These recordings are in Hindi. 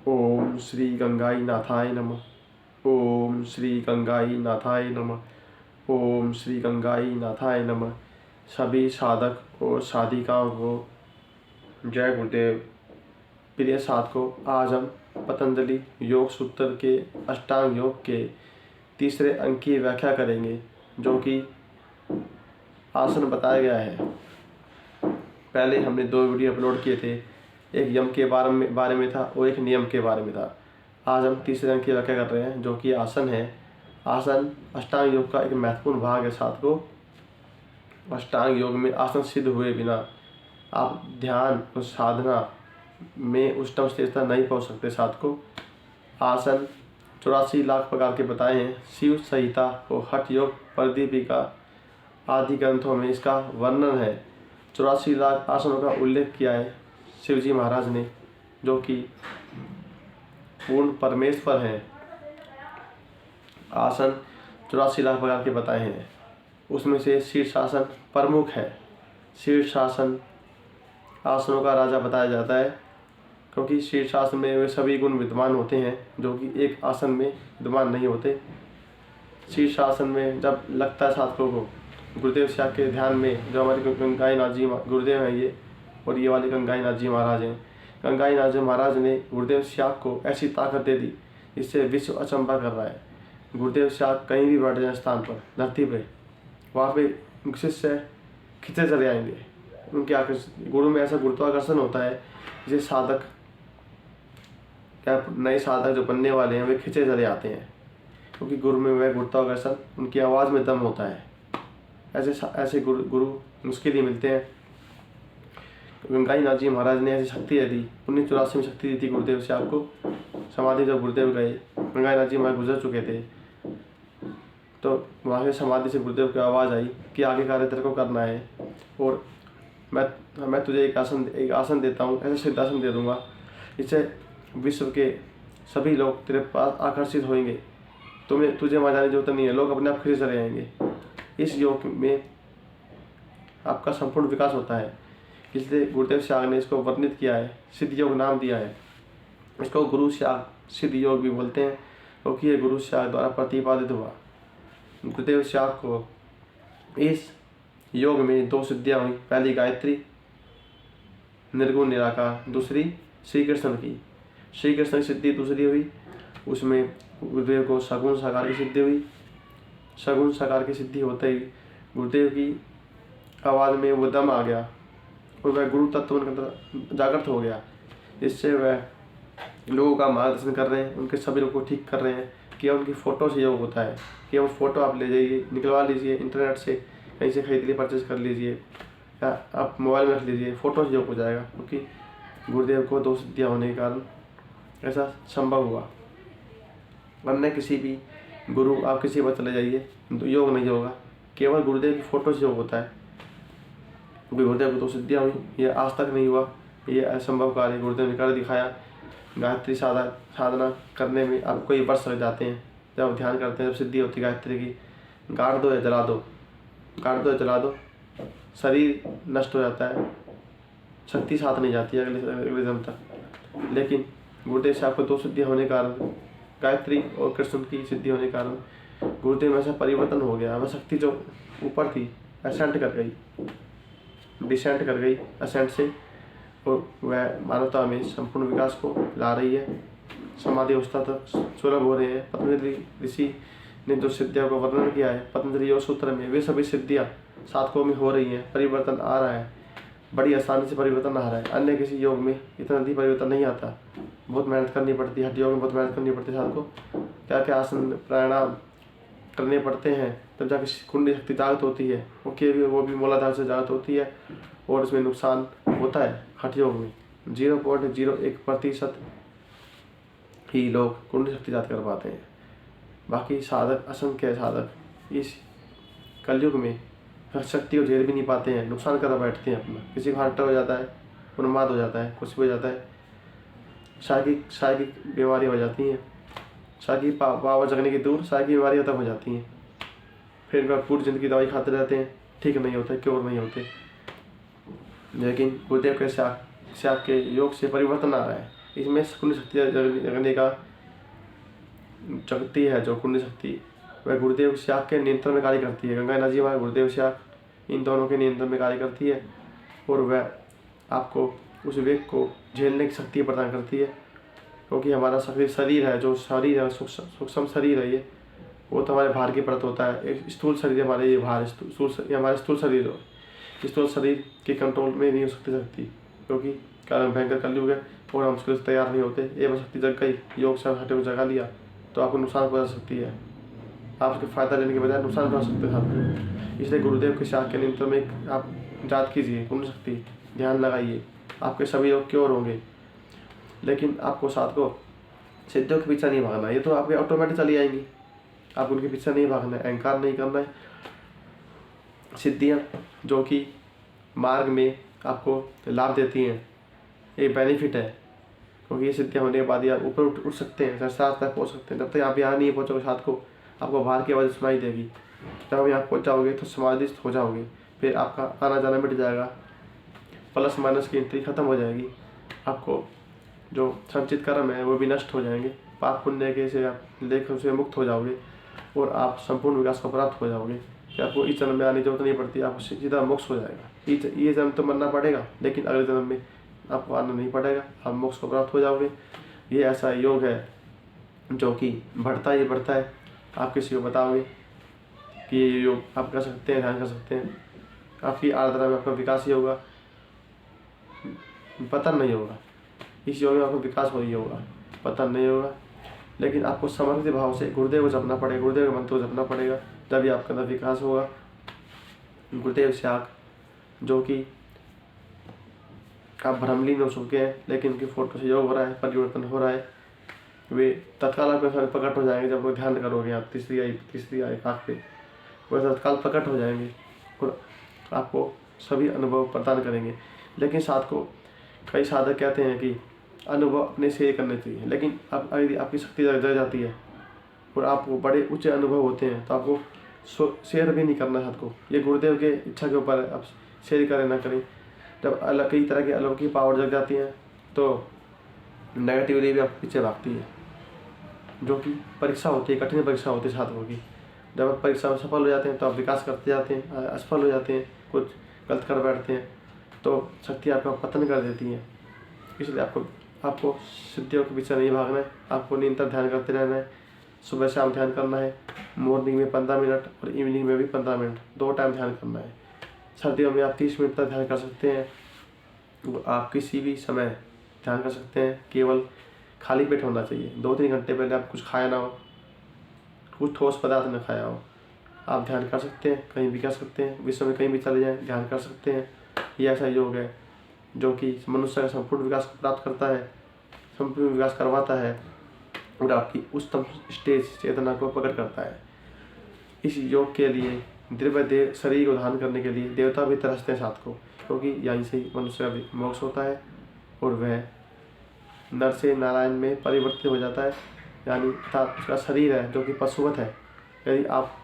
ओम श्री गंगाई नाथाय नमः। ओम श्री गंगाई नाथाय नमः। ओम श्री गंगाई नाथाय नमः। सभी साधक और साधिकाओं को जय गुरुदेव। प्रिय साधकों, आज हम पतंजलि योग सूत्र के अष्टांग योग के तीसरे अंक की व्याख्या करेंगे, जो कि आसन बताया गया है। पहले हमने 2 वीडियो अपलोड किए थे, एक यम के बारे में था और एक नियम के बारे में था। आज हम तीसरे अंक की व्याख्या कर रहे हैं, जो कि आसन है। आसन अष्टांग योग का एक महत्वपूर्ण भाग है। साधकों, अष्टांग योग में आसन सिद्ध हुए बिना आप ध्यान और साधना में उच्चतम स्टेज तक नहीं पहुंच सकते। साधकों, आसन 84 लाख प्रकार के बताए हैं। शिव संहिता और हठ योग प्रदीपिका आदि ग्रंथों में इसका वर्णन है। 84 लाख आसनों का उल्लेख किया है शिवजी महाराज ने, जो कि पूर्ण परमेश्वर हैं। आसन 84 लाख प्रकार के बताए हैं। उसमें से शीर्षासन प्रमुख है। शीर्षासन आसनों का राजा बताया जाता है, क्योंकि शीर्षासन में वे सभी गुण विद्यमान होते हैं जो कि एक आसन में विद्यमान नहीं होते। शीर्षासन में जब लगता है साधकों को, गुरुदेव श्याम के ध्यान में, जो हमारे गंगाई नाथ जी गुरुदेव हैं ये, और ये वाले गंगाई नाथ जी महाराज हैं। गंगाई नाथ जी महाराज ने गुरुदेव श्याम को ऐसी ताकत दे दी जिससे विश्व अचंभा कर रहा है। गुरुदेव श्याम कहीं भी बैठ जाए स्थान पर, धरती पे, वहाँ पे शिष्य खिंचे चले आएंगे। उनके आकर्षण, गुरु में ऐसा गुरुत्वाकर्षण होता है जिसे साधक, क्या नए साधक जो बनने वाले हैं, वे खिंचे चले आते हैं, क्योंकि गुरु में वह गुरुत्वाकर्षण, उनकी आवाज़ में दम होता है। ऐसे गुरु मुश्किल ही मिलते हैं। गंगाई नाथ जी महाराज ने ऐसी शक्ति दी। 1984 में शक्ति दी थी गुरुदेव श्याम को। समाधि जब गुरुदेव गए, गंगाई नाथ जी महाराज गुजर चुके थे, तो वहाँ से समाधि से गुरुदेव की आवाज़ आई कि आगे कार्य तेरे को करना है, और मैं तुझे एक आसन देता हूँ, ऐसा सिद्धासन दे दूँगा, इससे विश्व के सभी लोग तेरे पास आकर्षित होंगे। तुझे वहाँ जाने की जरूरत नहीं है, लोग अपने आप खिंचे चले आएंगे। इस योग में आपका संपूर्ण विकास होता है, इसलिए गुरुदेव श्याम ने इसको वर्णित किया है, सिद्ध योग नाम दिया है। इसको गुरु श्याम सिद्ध योग भी बोलते हैं, क्योंकि ये गुरु श्याम द्वारा प्रतिपादित हुआ। गुरुदेव श्याम को इस योग में 2 सिद्धियाँ हुई। पहली गायत्री निर्गुण निराकार, दूसरी श्री कृष्ण की। श्री कृष्ण की सिद्धि दूसरी हुई, उसमें गुरुदेव को सगुण साकार की सिद्धि हुई। सगुण साकार की सिद्धि होते ही गुरुदेव की आवाज़ में वो दम आ गया और वह गुरु तत्व उनके अंदर जागृत हो गया। इससे वह लोगों का मार्गदर्शन कर रहे हैं, उनके सभी लोगों को ठीक कर रहे हैं। कि उनकी फ़ोटो से योग होता है कि वो फ़ोटो आप ले जाइए, निकलवा लीजिए, इंटरनेट से कहीं से खरीद लिए, परचेज कर लीजिए, या आप मोबाइल में रख लीजिए, फ़ोटो से योग हो जाएगा। क्योंकि गुरुदेव को 2 सिद्धियाँ होने के कारण ऐसा संभव हुआ। वरना किसी भी गुरु, आप किसी पर चले जाइए, तो योग नहीं होगा, केवल गुरुदेव की फ़ोटो से योग होता है। क्योंकि गुरुदेव को 2 सिद्धियाँ हुई, ये आज तक नहीं हुआ, ये असंभव कार्य गुरुदेव ने कर दिखाया। गायत्री साधना करने में आपको कई वर्ष लग जाते हैं। जब आप ध्यान करते हैं, जब सिद्धि होती है गायत्री की, गाड़ दो या जला दो, गाड़ दो या जला दो, शरीर नष्ट हो जाता है, शक्ति साथ नहीं जाती है अगले जन्म तक। लेकिन गुरुदेव से आपको 2 सिद्धियाँ होने के कारण, गायत्री और कृष्ण की सिद्धि होने के कारण, गुरुदेव में ऐसा परिवर्तन हो गया। वह शक्ति जो ऊपर थी असेंट कर गई, डिसेंट कर गई असेंट से, और वह मानवता में संपूर्ण विकास को ला रही है। समाधि अवस्था तक सुलभ हो रहे हैं। पतंजलि ऋषि ने जो सिद्धियों का वर्णन किया है पतंजलि योग सूत्र में, वे सभी सिद्धियाँ साधकों में हो रही हैं। परिवर्तन आ रहा है, बड़ी आसानी से परिवर्तन आ रहा है। अन्य किसी योग में इतना जल्दी परिवर्तन नहीं आता, बहुत मेहनत करनी पड़ती है। हठ योग में बहुत मेहनत करनी पड़ती है साधकों, क्या क्या आसन प्राणायाम करने पड़ते हैं, तब जाके कुंडली शक्ति जागृत होती है। वो भी मूलाधार से जागृत होती है, और उसमें नुकसान होता है। हठ योग में 0.01% ही लोग कुंडली शक्ति जागृत कर पाते हैं। बाकी साधक, असंख्य साधक इस कलयुग में शक्ति को झेल भी नहीं पाते हैं, नुकसान कर बैठते हैं अपना। किसी को हार्ट अटैक हो जाता है, उन्माद हो जाता है, कुछ भी हो जाता है, शारीरिक बीमारी हो जाती हैं, शारीरिक पावर जगने की दूर शारीरिक बीमारी खत्म हो जाती हैं। फिर इनका पूरी ज़िंदगी दवाई खाते रहते हैं, ठीक नहीं होते, क्योर नहीं होते। लेकिन गुरुदेव के श्याम के योग से परिवर्तन आ रहा है। इसमें कुंडली शक्ति जगने का शक्ति है, जो कुंडली शक्ति वह गुरुदेव शाख के नियंत्रण में कार्य करती है। गंगा एनर्जी व गुरुदेव शाख इन दोनों के नियंत्रण में कार्य करती है और वह आपको उस वेग को झेलने की शक्ति प्रदान करती है। क्योंकि हमारा शरीर है, जो शरीर है सूक्ष्म शरीर है, ये वो तो हमारे भार की परत होता है। एक स्थूल शरीर हमारे ये भार हमारे स्थूल शरीर हो, स्थूल शरीर के कंट्रोल में नहीं हो सकती क्योंकि कारण भयंकर कलयुग है और हम उसके लिए तैयार नहीं होते। एवं शक्ति जग गई, योग से हटे जगा लिया तो आपको नुकसान पहुंचा सकती है। आप उसके फायदा लेने के बजाय नुकसान पहुंचा सकते हैं आपको। इसलिए गुरुदेव के शाख के नियंत्रण में आप जात कीजिए, कुंडली शक्ति ध्यान लगाइए, आपके सभी योग क्योर होंगे। लेकिन आपको साथ को सिद्धियों के पीछे नहीं भागना, ये तो आपके ऑटोमेटिक चली आएंगी, आप उनके पीछे नहीं भागना है, अहंकार नहीं करना है। सिद्धियाँ जो कि मार्ग में आपको लाभ देती हैं, ये बेनिफिट है, क्योंकि ये सिद्धियाँ होने के बाद ही आप ऊपर उठ सकते हैं, संसार तक पहुँच सकते हैं। जब तक आप यहाँ नहीं पहुँचोगे साथ को, आपको बाहर की आवाज़ सुनाई देगी। जब आप यहाँ पहुँच जाओगे तो समाधिस्थ हो जाओगे, फिर आपका आना जाना मिट जाएगा, प्लस माइनस की एंट्री खत्म हो जाएगी। आपको जो संचित कर्म है वो भी नष्ट हो जाएंगे, पाप पुण्य के से आप लेखन से मुक्त हो जाओगे और आप संपूर्ण विकास को प्राप्त हो जाओगे। कि आपको इस जन्म में आने की जरूरत नहीं पड़ती, आपको सीधा मोक्ष हो जाएगा। ये जन्म तो मरना पड़ेगा, लेकिन अगले जन्म में आपको आना नहीं पड़ेगा, आप मोक्ष को प्राप्त हो जाओगे। ये ऐसा योग है जो कि बढ़ता ही बढ़ता है। आप किसी को बताओगे कि ये योग आप कर सकते हैं, ध्यान कर सकते हैं, आपकी आराधना में आपका विकास ही होगा, पतन नहीं होगा। इस योग में आपको विकास हो ही होगा, पतन नहीं होगा। लेकिन आपको समर्पित भाव से गुरुदेव को जपना पड़ेगा, गुरुदेव का मंत्र को जपना पड़ेगा, तभी आपका अंदर विकास होगा। गुरुदेव शाख जो कि आप भ्रमलीन हो चुके हैं, लेकिन उनकी फोटो से योग हो रहा है, परिवर्तन हो रहा है, वे तत्काल आपके सामने प्रकट हो जाएंगे। जब वो ध्यान करोगे आप तीसरी आई आँख पे, वह तत्काल प्रकट हो जाएंगे और आपको सभी अनुभव प्रदान करेंगे। लेकिन साथ को कई साधक कहते हैं कि अनुभव अपने से करने चाहिए, लेकिन अब यदि आपकी शक्ति जग जाती है और आपको बड़े ऊंचे अनुभव होते हैं तो आपको शेयर भी नहीं करना है साथ को। ये गुरुदेव के इच्छा के ऊपर है, आप शेयर करें ना करें। जब अलग कई तरह की अलौकिक पावर जग जाती हैं तो नेगेटिवली भी आपके पीछे भागती है, जो कि परीक्षा होती है, कठिन परीक्षा होती है छात्रों की। जब आप परीक्षा में सफल हो जाते हैं तो आप विकास करते जाते हैं, असफल हो जाते हैं, कुछ गलत कर बैठते हैं तो शक्ति आपका पतन कर देती है। इसलिए आपको सिद्धियों के पीछे नहीं भागना है, आपको निरंतर ध्यान करते रहना है। सुबह शाम ध्यान करना है, मॉर्निंग में 15 मिनट और इवनिंग में भी 15 मिनट, 2 टाइम ध्यान करना है। सर्दियों में आप 30 मिनट तक ध्यान कर सकते हैं, आप किसी भी समय ध्यान कर सकते हैं। केवल खाली पेट होना चाहिए, 2-3 घंटे पहले आप कुछ खाया ना हो, कुछ ठोस पदार्थ न खाया हो। आप ध्यान कर सकते हैं, कहीं भी कर सकते हैं, विश्व में कहीं भी चले जाएं, ध्यान कर सकते हैं। ये ऐसा योग है जो कि मनुष्य का संपूर्ण विकास को प्राप्त करता है, संपूर्ण विकास करवाता है और आपकी उच्चतम स्टेज चेतना को प्रकट करता है। इस योग के लिए दिव्य देह शरीर को धारण करने के लिए देवता भी तरसते हैं साथ को, क्योंकि यहीं से ही मनुष्य का मोक्ष होता है और वह नर से नारायण में परिवर्तित हो जाता है। यानी अर्थात उसका शरीर है जो कि पशुवत है। यदि आप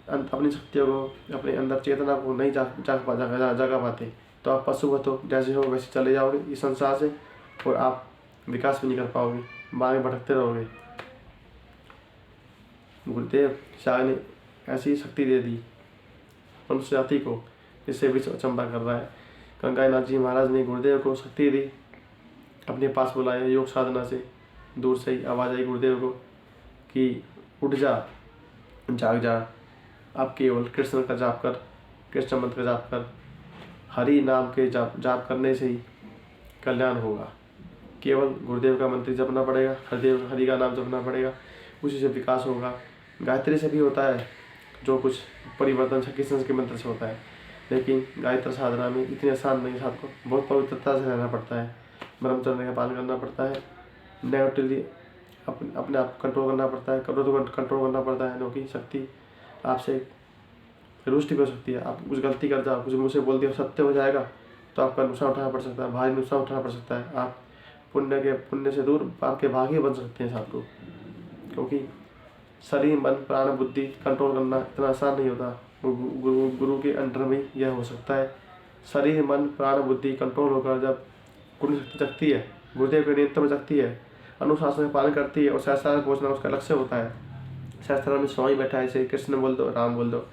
अपनी शक्तियों को, अपने अंदर चेतना को नहीं जगा पाते तो आप पशुवत हो, जैसे हो वैसे चले जाओगे इस संसार से और आप विकास भी नहीं कर पाओगे, आगे भटकते रहोगे। गुरुदेव शाह ने ऐसी शक्ति दे दी मनुष्य जाति को जिससे विश्व अचंभा कर रहा है। गंगानाथ जी महाराज ने गुरुदेव को शक्ति दी, अपने पास बुलाया योग साधना से। दूर से ही आवाज़ आई गुरुदेव को कि उठ जा, जाग जा, आप केवल कृष्ण का जाप कर, कृष्ण मंत्र का जाप कर, हरि नाम के जाप करने से ही कल्याण होगा। केवल गुरुदेव का मंत्र जपना पड़ेगा, हरि का नाम जपना पड़ेगा, उसी से विकास होगा। गायत्री से भी होता है जो कुछ परिवर्तन कृष्ण के मंत्र से होता है, लेकिन गायत्री साधना में इतनी आसान नहीं, साथ को बहुत पवित्रता से रहना पड़ता है, ब्रह्मचर्य का पालन करना पड़ता है, नेगेटिवली अपने आप कंट्रोल करना पड़ता है, क्रोध को कंट्रोल करना पड़ता है, क्योंकि शक्ति आपसे रुष्टि भी हो सकती है। आप कुछ गलती कर जाओ, कुछ मुँह से बोल दिया, सत्य हो जाएगा तो आपका नुकसान उठाना पड़ सकता है, भारी नुकसान उठाना पड़ सकता है। आप पुण्य से दूर आपके भागी बन सकते हैं साथ को, क्योंकि शरीर मन प्राण बुद्धि कंट्रोल करना इतना आसान नहीं होता। गुरु के अंडर में यह हो सकता है। शरीर मन प्राण बुद्धि कंट्रोल होकर जब कुंडली शक्ति जगती है, गुरुदेव के नियंत्रण में रखती है, अनुशासन का पालन करती है और सहस्त्रार पहुँचना उसका लक्ष्य होता है। सहस्त्रार में स्वामी बैठा है, इसे कृष्ण बोल दो, राम बोल दो।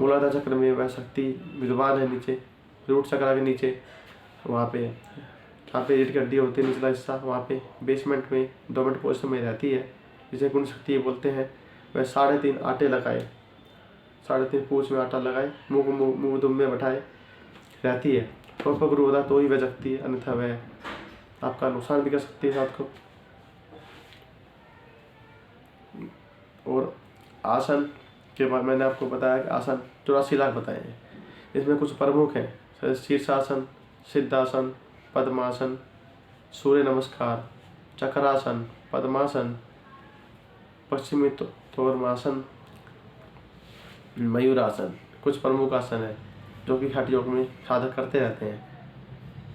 मूलाधार चक्र में वह शक्ति विद्वान है, नीचे रूट चक्र के नीचे वहाँ पे जहाँ पे रीढ़ की हड्डी होती है निचला हिस्सा, वहाँ पे बेसमेंट में डोमेंट पोजिशन में रहती है, जिसे गुण शक्ति बोलते हैं। वह 3.5 आटे लगाए, 3.5 पूछ में आटा लगाए, मुँह दुम में बैठाए रहती है। प्रॉपर गुरु होता तो ही वह जगती है, अन्यथा वह आपका नुकसान भी कर सकती है साथ को। और आसन के बाद मैंने आपको बताया कि आसन 84 लाख बताए हैं। इसमें कुछ प्रमुख हैं, शीर्षासन, सिद्धासन, पद्मासन, सूर्य नमस्कार, चक्रासन, पद्मासन, पश्चिमी तोरमासन, मयूरासन। कुछ प्रमुख आसन है जो कि हठ योग में साधक करते रहते हैं।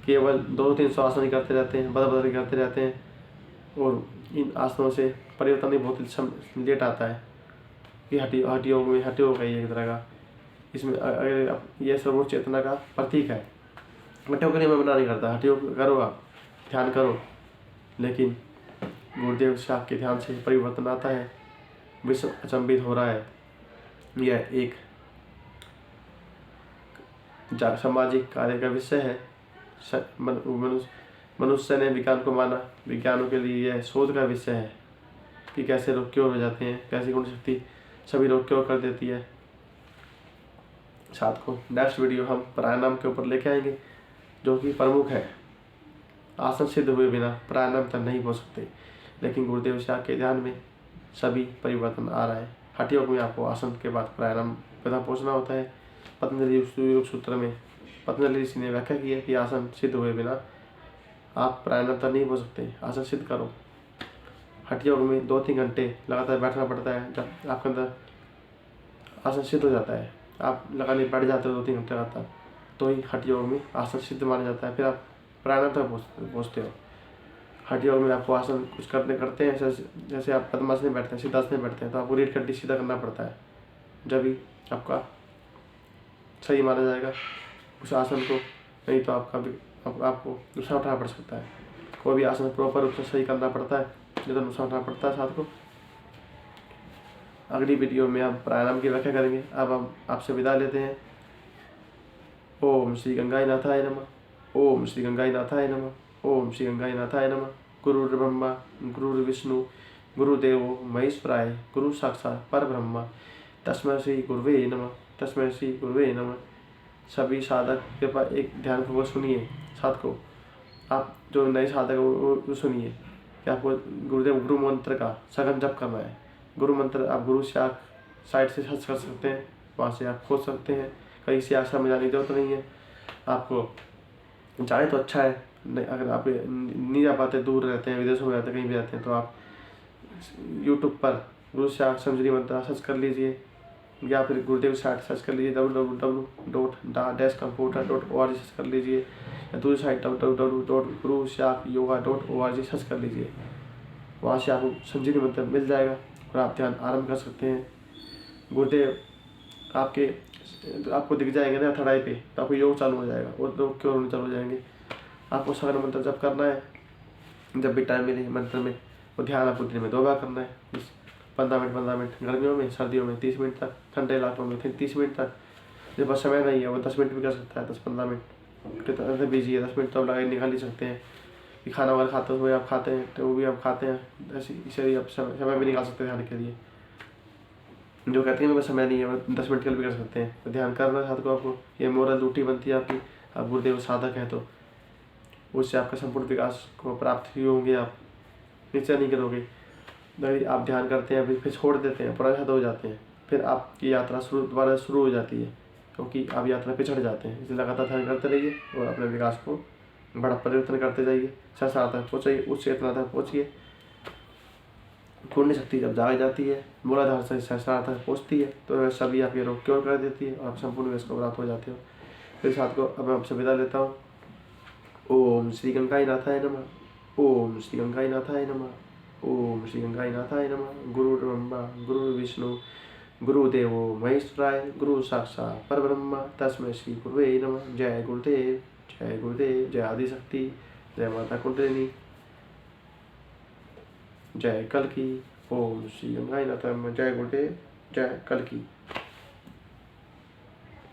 केवल 200-300 आसन ही करते रहते हैं, बदल बदल करते रहते हैं, और इन आसनों से परिवर्तन भी बहुत लेट आता है कि हठ योग में, हठ योग है एक तरह का। इसमें अगर यह सर्वोच्च चेतना का प्रतीक है। हठ योग के लिए मैं मना नहीं करता, हठ योग करो, आप ध्यान करो, लेकिन गुरुदेव से आपके ध्यान से परिवर्तन आता है, विश्व अचंभित हो रहा है। यह एक सामाजिक कार्य का विषय है। मनुष्य ने विज्ञान को माना, विज्ञानों के लिए यह शोध का विषय है कि कैसे रोग क्योर हो जाते हैं, कैसी गुण शक्ति सभी रोग क्योर कर देती है। साथ को नेक्स्ट वीडियो हम प्राणायाम के ऊपर लेके आएंगे, जो कि प्रमुख है। आसन सिद्ध हुए बिना प्राणायाम तक नहीं पहुँच सकते, लेकिन गुरुदेव शाह के ध्यान में सभी परिवर्तन आ रहा है। हठ योग में आपको आसन के बाद प्राणायाम तक पहुँचना होता है। पतंजलि योग सूत्र में पतंजलि ऋषि ने व्याख्या की है कि आसन सिद्ध हुए बिना आप प्राणायाम तक नहीं पहुँच सकते। आसन सिद्ध करो। हठ योग में 2-3 घंटे लगातार बैठना पड़ता है। जब आपके अंदर आसन सिद्ध हो जाता है, आप लगाने बैठ जाते हो 2-3 घंटे लगातार, तो ही हठ योग में आसन सिद्ध माना जाता है। फिर आप प्राणायाम तक पहुँचते हो। हठ योग में आपको आसन कुछ करते हैं, जैसे आप पद्मासन में बैठते हैं, सिद्धासन में बैठते हैं, तो आपको रीढ़ की हड्डी सीधा करना पड़ता है, जब भी आपका सही माना जाएगा उस आसन को, नहीं तो आपको नुकसान उठाना पड़ सकता है। कोई भी आसन प्रॉपर रूप से सही करना पड़ता है, नहीं तो नुकसान उठाना पड़ता है साथ को। अगली वीडियो में हम प्राणायाम की व्याख्या करेंगे। अब हम आपसे विदा लेते हैं। ओम श्री गंगाई नाथाय नमः। ओम श्री गंगाई नाथाय नमः। ओम श्री गंगाई नाथाय नमः। गुरुर्ब्रह्मा गुरुर्विष्णु गुरुदेवो महेश्वराय, गुरु साक्षात् परब्रह्म, तस्मै श्री गुरुवे नमः। तस्मै श्री गुरुवे नमः। सभी साधक के पास एक ध्यान पूर्वक सुनिए। साथ को आप जो नए साधक वो सुनिए कि आपको गुरु मंत्र का सघन जप करना है। गुरु मंत्र आप गुरु साइट से सर्च कर सकते हैं, वहाँ से आप खोज सकते हैं। कहीं से आश्रम में जाने की जरूरत नहीं है। आपको जाए तो अच्छा है, नहीं अगर आप नहीं जा पाते, दूर रहते हैं, विदेशों में रहते हैं, कहीं भी रहते हैं, तो आप यूट्यूब पर गुरु संजीवनी मंत्र सर्च कर लीजिए, या फिर गुरुदेव साइट सर्च कर लीजिए, www.dascomputer.org सर्च कर लीजिए, या दूसरी साइट www.gurushakyoga.org सर्च कर लीजिए। वहाँ से आपको संजीवनी मंत्र मिल जाएगा और आप ध्यान आरंभ कर सकते हैं। गुरुदेव आपको दिख जाएंगे ना थड़ाई पे, तो आपको योग चालू हो जाएगा और रोग क्योर होने चालू हो जाएंगे। आपको सघन मंत्र जप करना है, जब भी टाइम मिले मंत्र में, और ध्यान आपको दिन में 2 बार करना है, 15 मिनट गर्मियों में, सर्दियों में 30 मिनट तक, ठंडे इलाकों में 30 मिनट तक। जब बस समय नहीं है वो 10 मिनट भी कर सकता है, 10-15 मिनट बिजी है, 10 मिनट तो आप लगा निकाल ही सकते हैं। कि खाना वगैरह खाते हो आप खाते हैं, तो वो भी आप खाते हैं, ऐसे इसे आप समय भी निकाल सकते हैं ध्यान के लिए। जो कहते हैं मेरे समय नहीं है, वो 10 मिनट के लिए भी कर सकते हैं। तो ध्यान करना साथ को आपको, ये मोरल ड्यूटी बनती है आपकी। आप गुरुदेव साधक हैं तो उससे आपका संपूर्ण विकास को प्राप्त ही होंगे। आप नीचे नहीं करोगे। अगर आप ध्यान करते हैं फिर छोड़ देते हैं, पुराने साथ हो जाते हैं, फिर आपकी यात्रा दोबारा शुरू हो जाती है, क्योंकि आप यात्रा पिछड़ जाते हैं। इसलिए लगातार ध्यान करते रहिए और अपने विकास को बड़ा परिवर्तन करते जाइए। सहस्त्रार तक पहुँचिए, उच्च चेतना तक पहुँचिए। पुण्य शक्ति जब जाग जाती है, मूलाधार से सहस्त्रार तक पहुँचती है, तो वह सभी आपके रोग क्योर कर देती है और आप संपूर्ण विकास को प्राप्त हो जाते हो। फिर साथ को अब मैं आपसे विदा लेता हूँ। ओम श्री गंगाई नाथाय नमः। ओम श्री गंगाई नाथाय नमः। ओम श्री गंगाई नाथाय नमः। गुरुर्ब्रह्मा गुरुर्विष्णु गुरुदेवो महेश्वराय, गुरु साक्षात् परब्रह्म, तस्मै श्री गुरुवे नमः। जय गुरुदेव, जय गुरुदेव, जय आदिशक्ति। जय माता कुंडलिनी, जय कल की। ओम श्री गंगाई नाथ, जय गुरुदेव, जय कल की।